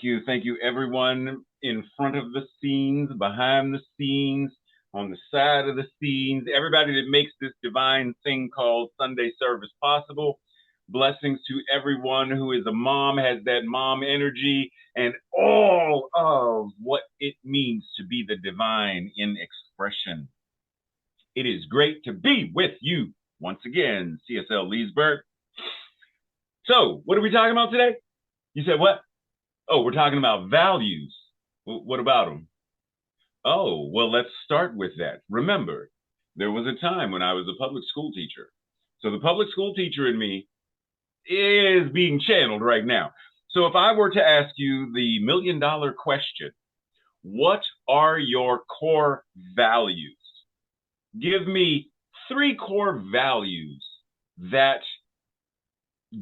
Thank you, everyone in front of the scenes, behind the scenes, on the side of the scenes, everybody that makes this divine thing called Sunday service possible. Blessings to everyone who is a mom, has that mom energy, and all of what it means to be the divine in expression. It is great to be with you once again, CSL Leesburg. So, what are we talking about today? You said what? Oh, we're talking about values. What about them? Oh, well, let's start with that. Remember, there was a time when I was a public school teacher. So the public school teacher in me is being channeled right now. So if I were to ask you the million-dollar question, what are your core values? Give me 3 core values that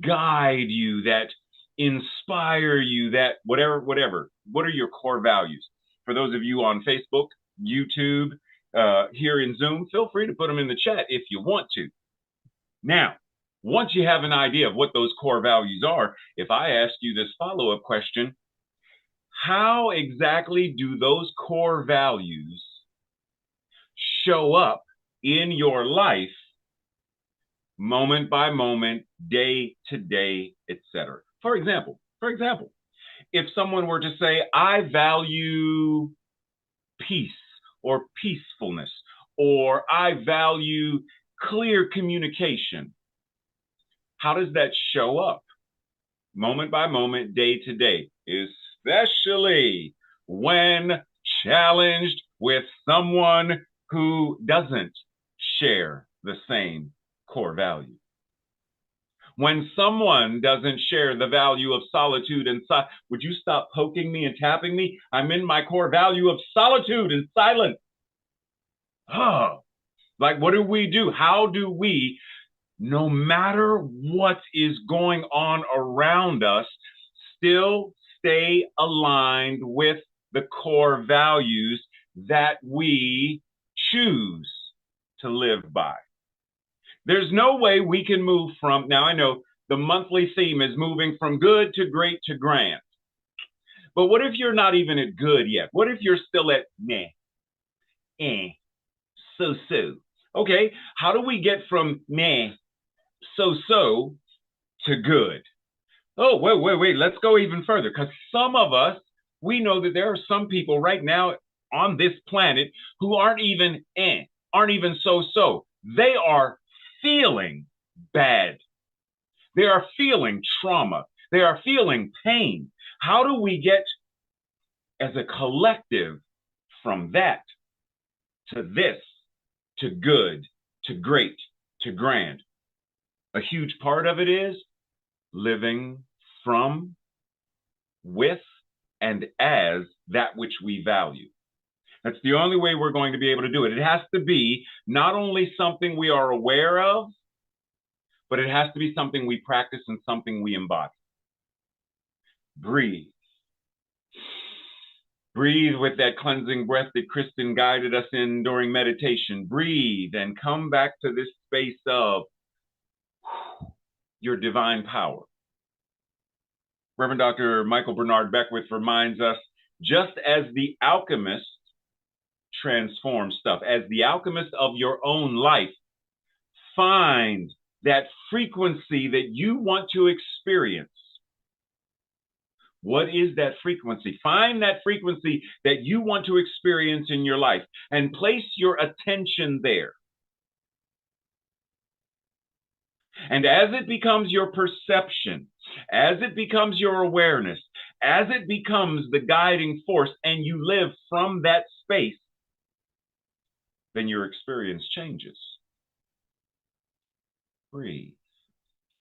guide you, that inspire you, that whatever. What are your core values? For those of you on Facebook, YouTube, here in Zoom, feel free to put them in the chat if you want to. Now, once you have an idea of what those core values are, if I ask you this follow-up question, how exactly do those core values show up in your life, moment by moment, day to day, etc.? For example, if someone were to say, I value peace or peacefulness, or I value clear communication, how does that show up moment by moment, day to day, especially when challenged with someone who doesn't share the same core value? When someone doesn't share the value of solitude and silence, would you stop poking me and tapping me? I'm in my core value of solitude and silence. Oh, like what do? How do we, no matter what is going on around us, still stay aligned with the core values that we choose to live by? There's no way we can move from, now I know the monthly theme is moving from good to great to grand. But what if you're not even at good yet? What if you're still at meh, so-so? Okay, how do we get from meh, so-so to good? Oh, wait, let's go even further, because some of us, we know that there are some people right now on this planet who aren't even so-so. They are feeling bad. They are feeling trauma. They are feeling pain. How do we get as a collective from that to this, to good, to great, to grand? A huge part of it is living from, with, and as that which we value. That's the only way we're going to be able to do it. It has to be not only something we are aware of, but it has to be something we practice and something we embody. Breathe. Breathe with that cleansing breath that Kristen guided us in during meditation. Breathe and come back to this space of your divine power. Reverend Dr. Michael Bernard Beckwith reminds us, just as the alchemist transform stuff, as the alchemist of your own life, find that frequency that you want to experience. What is that frequency? Find that frequency that you want to experience in your life and place your attention there. And as it becomes your perception, as it becomes your awareness, as it becomes the guiding force and you live from that space, then your experience changes. Breathe.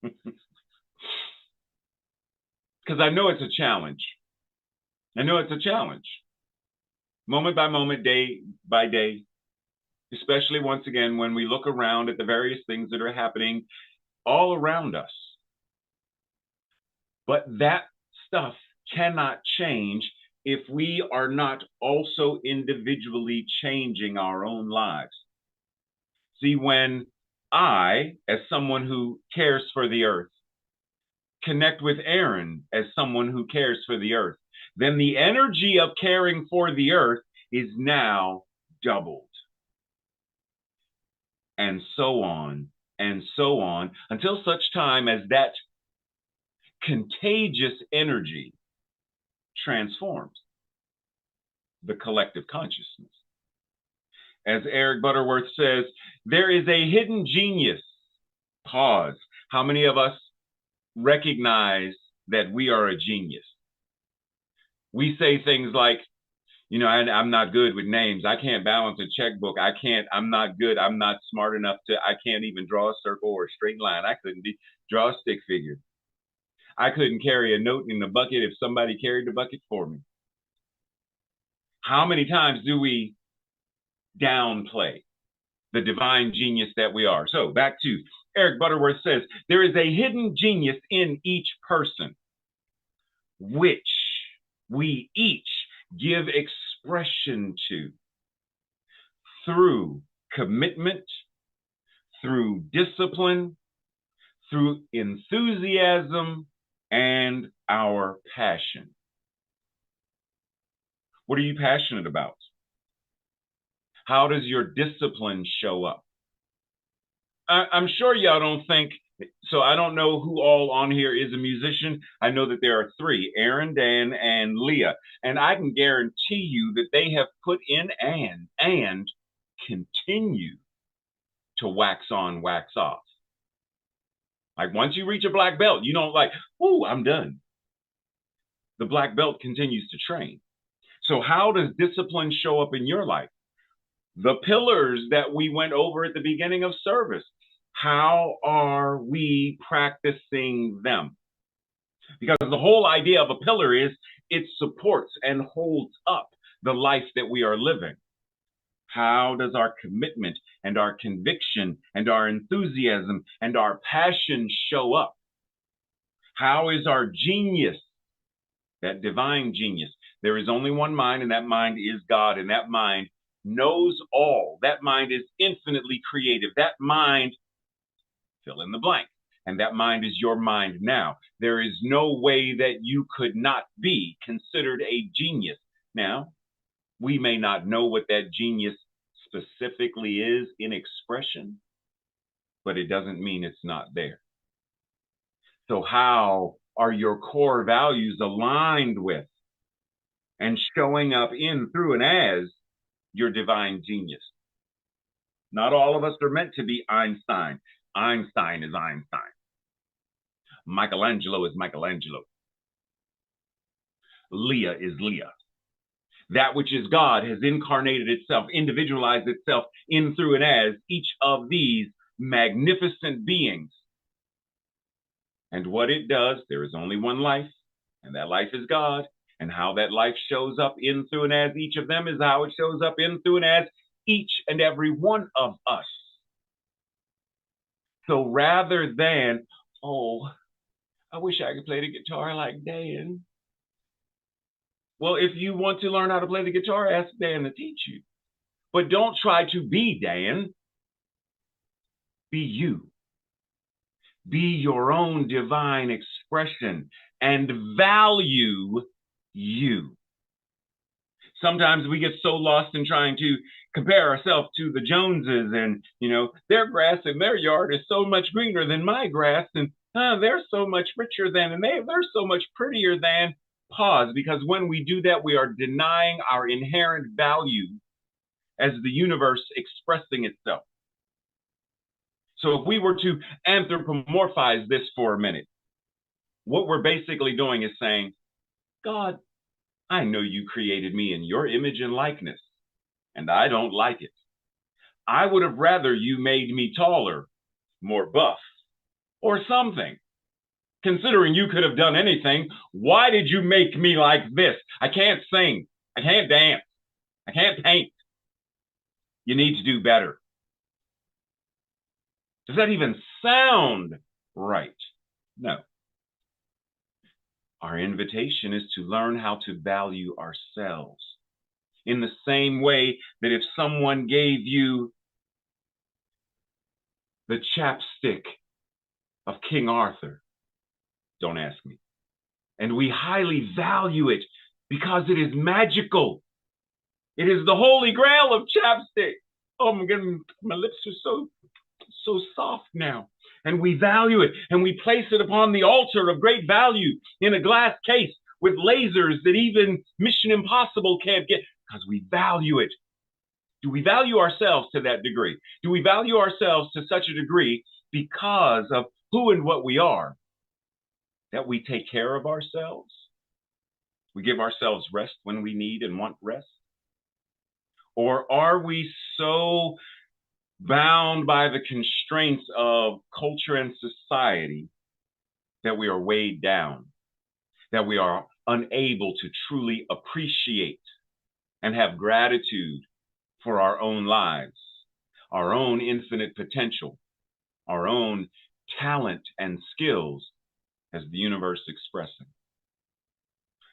Because I know it's a challenge. Moment by moment, day by day, especially once again when we look around at the various things that are happening all around us. But that stuff cannot change if we are not also individually changing our own lives. See, when I, as someone who cares for the earth, connect with Aaron as someone who cares for the earth, then the energy of caring for the earth is now doubled. And so on and so on until such time as that contagious energy transforms the collective consciousness. As Eric Butterworth says, there is a hidden genius. Pause. How many of us recognize that we are a genius? We say things like, you know, I'm not good with names. I can't balance a checkbook. I'm not good. I'm not smart enough I can't even draw a circle or a straight line. I couldn't draw a stick figure. I couldn't carry a note in the bucket if somebody carried the bucket for me. How many times do we downplay the divine genius that we are? So back to Eric Butterworth says, there is a hidden genius in each person, which we each give expression to through commitment, through discipline, through enthusiasm, and our passion. What are you passionate about? How does your discipline show up? I'm sure y'all don't think, so I don't know who all on here is a musician. I know that there are three, Aaron, Dan, and Leah. And I can guarantee you that they have put in and continue to wax on, wax off. Like once you reach a black belt, you don't like, ooh, I'm done. The black belt continues to train. So how does discipline show up in your life? The pillars that we went over at the beginning of service. How are we practicing them? Because the whole idea of a pillar is it supports and holds up the life that we are living. How does our commitment and our conviction and our enthusiasm and our passion show up? How is our genius, that divine genius? There is only one mind, and that mind is God, and that mind knows all. That mind is infinitely creative. That mind, fill in the blank, and that mind is your mind now. There is no way that you could not be considered a genius. Now, we may not know what that genius specifically is in expression, but it doesn't mean it's not there. So how are your core values aligned with and showing up in, through, and as your divine genius? Not all of us are meant to be Einstein. Einstein is Einstein. Michelangelo is Michelangelo. Leah is Leah. That which is God has incarnated itself, individualized itself in, through, and as each of these magnificent beings. And what it does, there is only one life, and that life is God. And how that life shows up in, through, and as each of them is how it shows up in, through, and as each and every one of us. So rather than, oh, I wish I could play the guitar like Dan. Well, if you want to learn how to play the guitar, ask Dan to teach you. But don't try to be Dan. Be you. Be your own divine expression and value you. Sometimes we get so lost in trying to compare ourselves to the Joneses, and their grass in their yard is so much greener than my grass, and they're so much richer than, and they're so much prettier than. Pause, because when we do that, we are denying our inherent value as the universe expressing itself. So if we were to anthropomorphize this for a minute, what we're basically doing is saying, God, I know you created me in your image and likeness, and I don't like it. I would have rather you made me taller, more buff, or something. Considering you could have done anything, why did you make me like this? I can't sing. I can't dance. I can't paint. You need to do better. Does that even sound right? No. Our invitation is to learn how to value ourselves in the same way that if someone gave you the chapstick of King Arthur, don't ask me, and we highly value it because it is magical. It is the holy grail of chapstick. Oh my goodness, my lips are so soft now. And we value it, and we place it upon the altar of great value in a glass case with lasers that even Mission Impossible can't get, because we value it. Do we value ourselves to that degree? Do we value ourselves to such a degree because of who and what we are, that we take care of ourselves? We give ourselves rest when we need and want rest? Or are we so bound by the constraints of culture and society that we are weighed down, that we are unable to truly appreciate and have gratitude for our own lives, our own infinite potential, our own talent and skills as the universe expressing?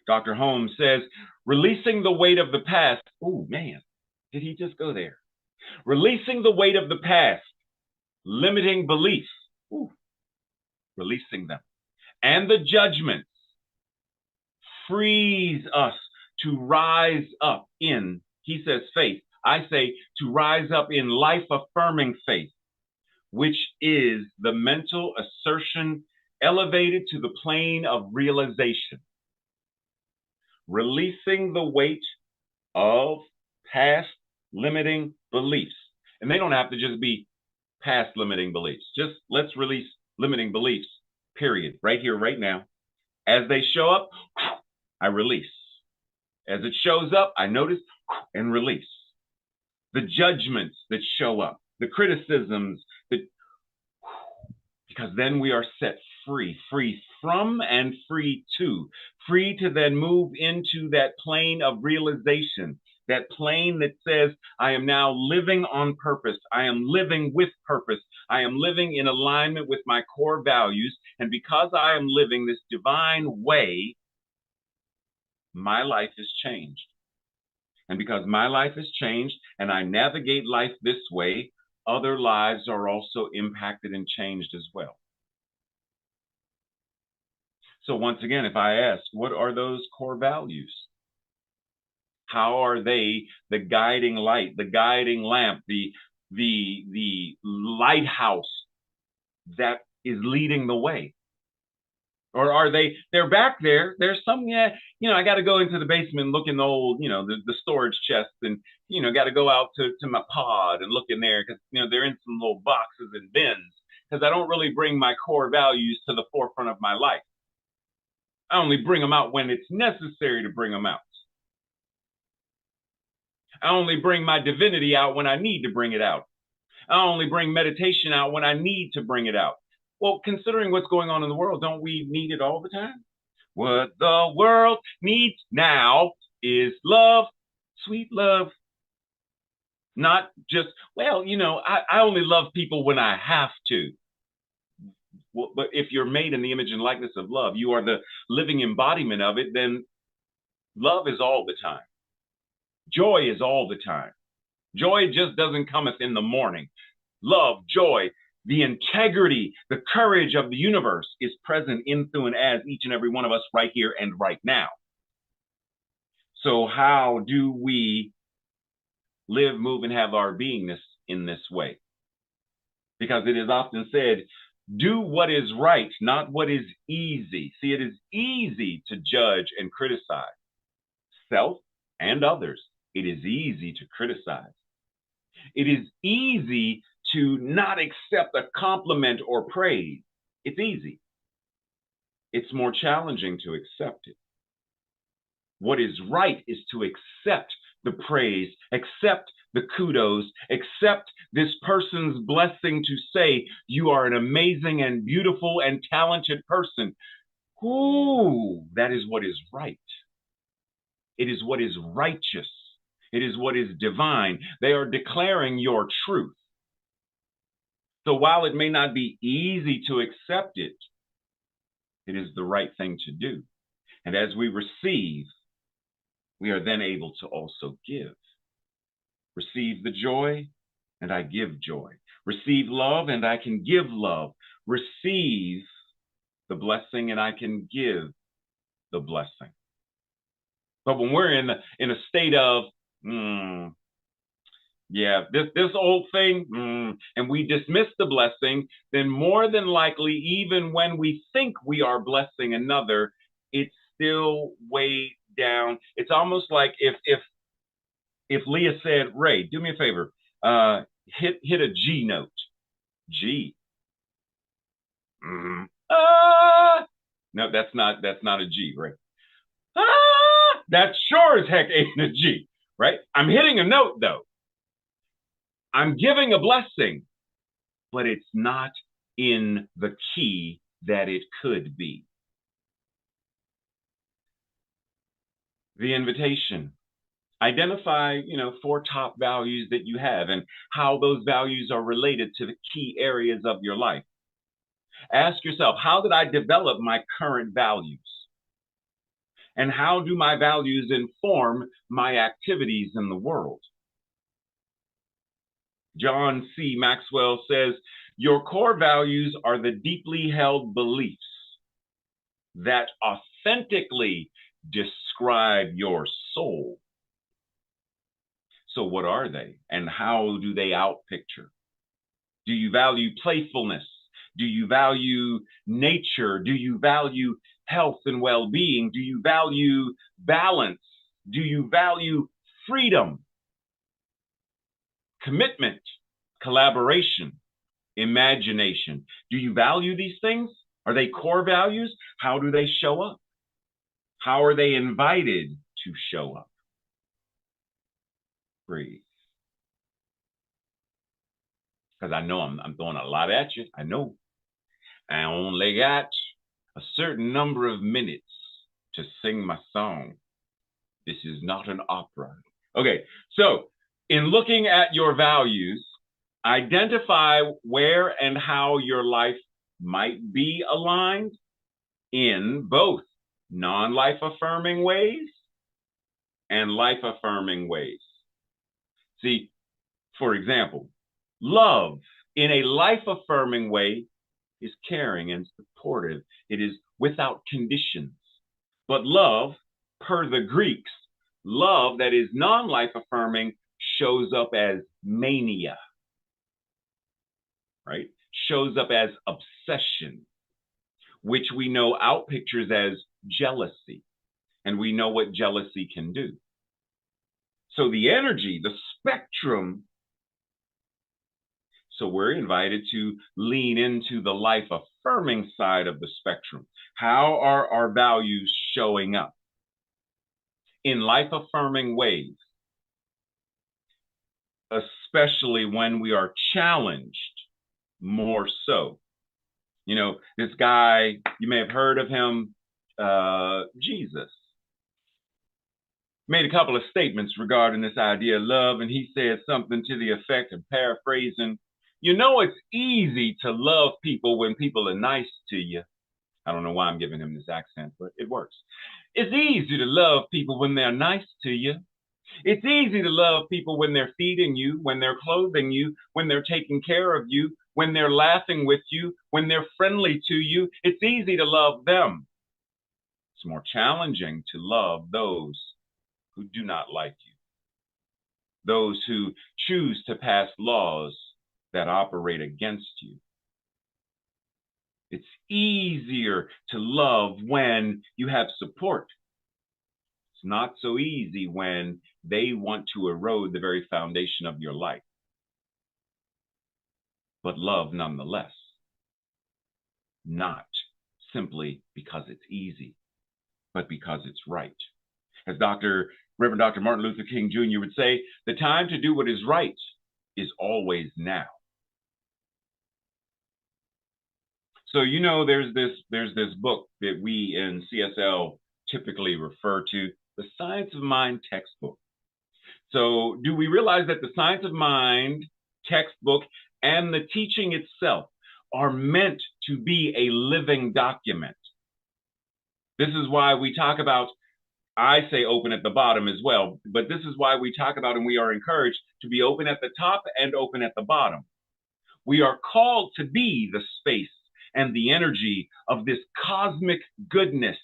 Dr. Holmes says, releasing the weight of the past. Oh man, did he just go there? Releasing the weight of the past, limiting beliefs, releasing them, and the judgments frees us to rise up in, he says, faith. I say to rise up in life-affirming faith, which is the mental assertion elevated to the plane of realization. Releasing the weight of past limiting beliefs. And they don't have to just be past limiting beliefs. Just let's release limiting beliefs, period, right here, right now. As they show up, I release. As it shows up, I notice and release. The judgments that show up, the criticisms, because then we are set free from and free to then move into that plane of realization, that plane that says, I am now living on purpose. I am living with purpose. I am living in alignment with my core values. And because I am living this divine way, my life is changed. And because my life has changed and I navigate life this way, other lives are also impacted and changed as well. So once again, if I ask, what are those core values? How are they the guiding light, the guiding lamp, the lighthouse that is leading the way? Or are they're back there. There's some, I got to go into the basement and look in the old, the storage chest, and, got to go out to my pod and look in there because, they're in some little boxes and bins, because I don't really bring my core values to the forefront of my life. I only bring them out when it's necessary to bring them out. I only bring my divinity out when I need to bring it out. I only bring meditation out when I need to bring it out. Well, considering what's going on in the world, don't we need it all the time? What the world needs now is love, sweet love. Not just, I only love people when I have to. Well, but if you're made in the image and likeness of love, you are the living embodiment of it, then love is all the time. Joy is all the time. Joy just doesn't cometh in the morning. Love, joy, the integrity, the courage of the universe is present in, through, and as each and every one of us right here and right now. So how do we live, move, and have our beingness in this way? Because it is often said, do what is right, not what is easy. See, it is easy to judge and criticize self and others. It is easy to criticize. It is easy to not accept a compliment or praise. It's easy. It's more challenging to accept it. What is right is to accept the praise, accept the kudos, accept this person's blessing to say, you are an amazing and beautiful and talented person. Ooh, that is what is right. It is what is righteous. It is what is divine. They are declaring your truth. So while it may not be easy to accept it, it is the right thing to do. And as we receive, we are then able to also give. Receive the joy, and I give joy. Receive love, and I can give love. Receive the blessing, and I can give the blessing. But when we're in a state of, yeah, this old thing, and we dismiss the blessing, then more than likely, even when we think we are blessing another, it's still way down. It's almost like if Leah said, Ray, do me a favor, hit a G note. G. No, that's not a G, right? That sure as heck ain't a G, right? I'm hitting a note though. I'm giving a blessing, but it's not in the key that it could be. The invitation. Identify, 4 top values that you have and how those values are related to the key areas of your life. Ask yourself, how did I develop my current values? And how do my values inform my activities in the world? John C. Maxwell says, your core values are the deeply held beliefs that authentically describe your soul. So what are they and how do they outpicture? Do you value playfulness? Do you value nature? Do you value health and well-being? Do you value balance? Do you value freedom, commitment, collaboration, imagination? Do you value these things? Are they core values? How do they show up? How are they invited to show up? Breathe. Because I know I'm throwing a lot at you. I know. I only got a certain number of minutes to sing my song. This is not an opera. Okay, so in looking at your values, identify where and how your life might be aligned in both non-life affirming ways and life affirming ways. See, for example, love in a life affirming way is caring and supportive. It is without conditions. But love, per the Greeks, love that is non-life affirming shows up as mania, right? Shows up as obsession, which we know outpictures as jealousy. And we know what jealousy can do. So the energy, the spectrum. So we're invited to lean into the life-affirming side of the spectrum. How are our values showing up? In life-affirming ways, especially when we are challenged more so. This guy, you may have heard of him, Jesus, made a couple of statements regarding this idea of love, and he said something to the effect of, paraphrasing, it's easy to love people when people are nice to you. I don't know why I'm giving him this accent, but it works. It's easy to love people when they're nice to you. It's easy to love people when they're feeding you, when they're clothing you, when they're taking care of you, when they're laughing with you, when they're friendly to you. It's easy to love them. It's more challenging to love those who do not like you, those who choose to pass laws that operate against you. It's easier to love when you have support. It's not so easy when they want to erode the very foundation of your life. But love nonetheless, not simply because it's easy, but because it's right. As Reverend Dr. Martin Luther King Jr. would say, the time to do what is right is always now. So, there's this book that we in CSL typically refer to, the Science of Mind textbook. So do we realize that the Science of Mind textbook and the teaching itself are meant to be a living document? This is why we talk about, I say open at the bottom as well, but this is why we talk about and we are encouraged to be open at the top and open at the bottom. We are called to be the space and the energy of this cosmic goodness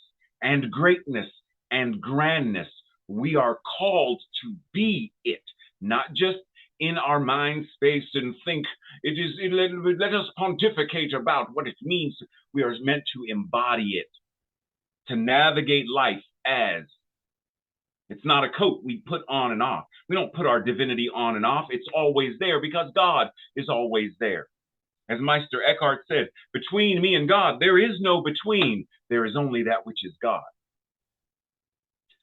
and greatness and grandness We are called to be it, not just in our mind space and think let us pontificate about what it means. We are meant to embody it, to navigate life as. It's not a coat we put on and off. We don't put our divinity on and off. It's always there because God is always there. As Meister Eckhart said, between me and God, there is no between. There is only that which is God.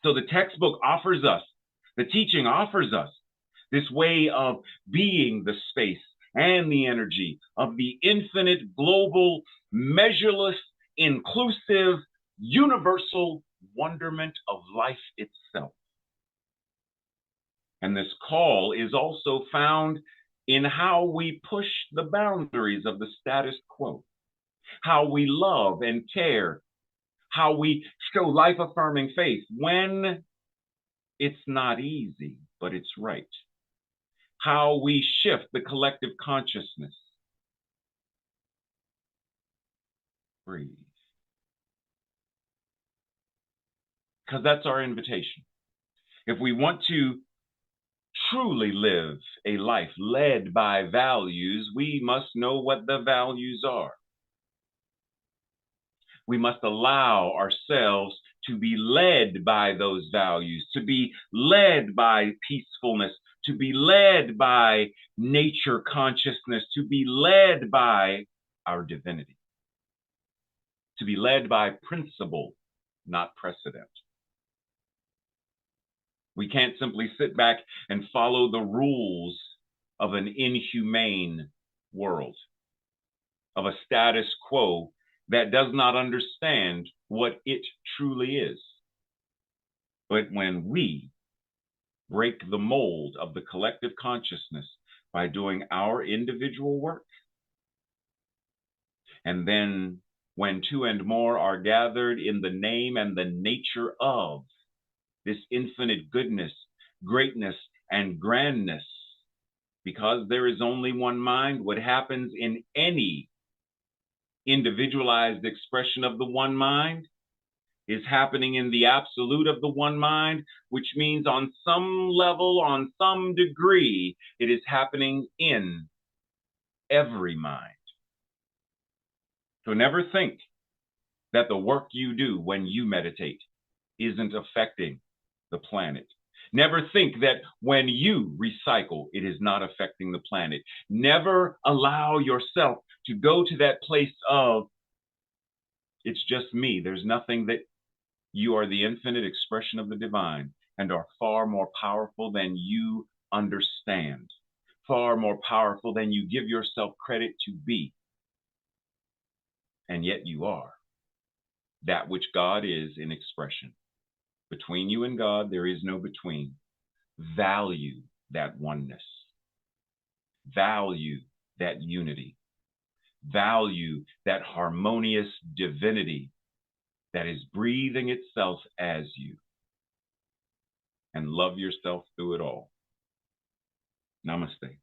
So the textbook offers us, the teaching offers us this way of being the space and the energy of the infinite, global, measureless, inclusive, universal wonderment of life itself. And this call is also found in how we push the boundaries of the status quo, how we love and care, how we show life-affirming faith when it's not easy, but it's right, how we shift the collective consciousness. Breathe. Because that's our invitation. If we want to truly live a life led by values, we must know what the values are. We must allow ourselves to be led by those values, to be led by peacefulness, to be led by nature consciousness, to be led by our divinity, to be led by principle, not precedent. We can't simply sit back and follow the rules of an inhumane world, of a status quo that does not understand what it truly is. But when we break the mold of the collective consciousness by doing our individual work, and then when two and more are gathered in the name and the nature of this infinite goodness, greatness, and grandness, because there is only one mind, what happens in any individualized expression of the one mind is happening in the absolute of the one mind, which means on some level, on some degree, it is happening in every mind. So never think that the work you do when you meditate isn't affecting the planet. Never think that when you recycle, it is not affecting the planet. Never allow yourself to go to that place of, it's just me. There's nothing that you are the infinite expression of the divine and are far more powerful than you understand, far more powerful than you give yourself credit to be. And yet you are that which God is in expression. Between you and God, there is no between. Value that oneness. Value that unity. Value that harmonious divinity that is breathing itself as you. And love yourself through it all. Namaste.